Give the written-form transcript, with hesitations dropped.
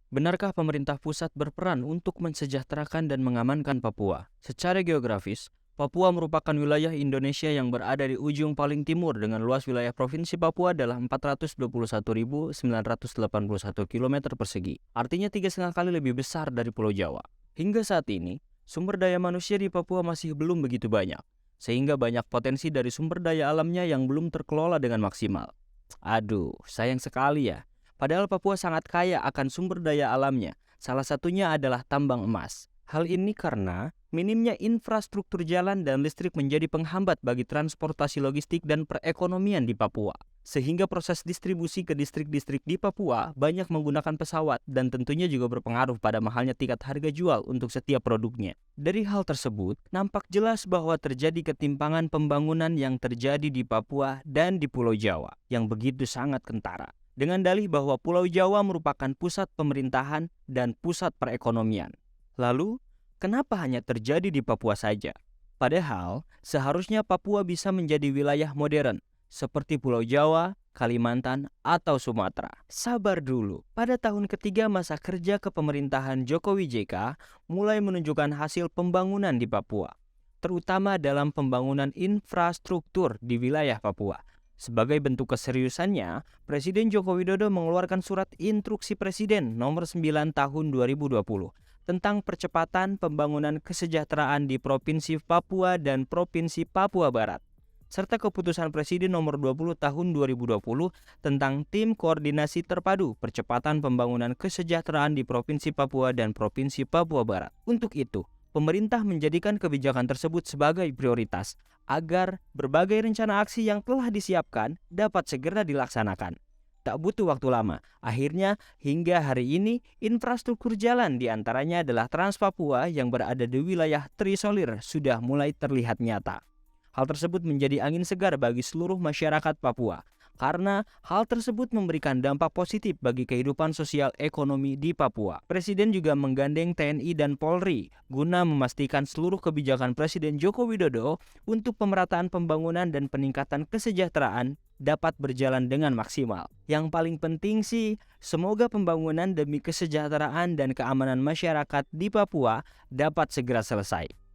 Benarkah pemerintah pusat berperan untuk mensejahterakan dan mengamankan Papua? Secara geografis, Papua merupakan wilayah Indonesia yang berada di ujung paling timur dengan luas wilayah Provinsi Papua adalah 421.981 km persegi. Artinya 3,5 kali lebih besar dari Pulau Jawa. Hingga saat ini, sumber daya manusia di Papua masih belum begitu banyak, sehingga banyak potensi dari sumber daya alamnya yang belum terkelola dengan maksimal. Aduh, sayang sekali ya. Padahal Papua sangat kaya akan sumber daya alamnya. Salah satunya adalah tambang emas. Hal ini karena minimnya infrastruktur jalan dan listrik menjadi penghambat bagi transportasi logistik dan perekonomian di Papua. Sehingga proses distribusi ke distrik-distrik di Papua banyak menggunakan pesawat dan tentunya juga berpengaruh pada mahalnya tingkat harga jual untuk setiap produknya. Dari hal tersebut, nampak jelas bahwa terjadi ketimpangan pembangunan yang terjadi di Papua dan di Pulau Jawa yang begitu sangat kentara. Dengan dalih bahwa Pulau Jawa merupakan pusat pemerintahan dan pusat perekonomian. Lalu, kenapa hanya terjadi di Papua saja? Padahal, seharusnya Papua bisa menjadi wilayah modern, seperti Pulau Jawa, Kalimantan, atau Sumatera. Sabar dulu, pada tahun ketiga masa kerja kepemerintahan Jokowi JK, mulai menunjukkan hasil pembangunan di Papua, terutama dalam pembangunan infrastruktur di wilayah Papua. Sebagai bentuk keseriusannya, Presiden Joko Widodo mengeluarkan surat instruksi Presiden nomor 9 tahun 2020 tentang percepatan pembangunan kesejahteraan di Provinsi Papua dan Provinsi Papua Barat, serta keputusan Presiden nomor 20 tahun 2020 tentang Tim Koordinasi Terpadu Percepatan Pembangunan Kesejahteraan di Provinsi Papua dan Provinsi Papua Barat. Untuk itu, pemerintah menjadikan kebijakan tersebut sebagai prioritas agar berbagai rencana aksi yang telah disiapkan dapat segera dilaksanakan. Tak butuh waktu lama. Akhirnya, hingga hari ini, infrastruktur jalan diantaranya adalah Trans Papua yang berada di wilayah Trisolir sudah mulai terlihat nyata. Hal tersebut menjadi angin segar bagi seluruh masyarakat Papua, karena hal tersebut memberikan dampak positif bagi kehidupan sosial ekonomi di Papua. Presiden juga menggandeng TNI dan Polri guna memastikan seluruh kebijakan Presiden Joko Widodo untuk pemerataan pembangunan dan peningkatan kesejahteraan dapat berjalan dengan maksimal. Yang paling penting sih, semoga pembangunan demi kesejahteraan dan keamanan masyarakat di Papua dapat segera selesai.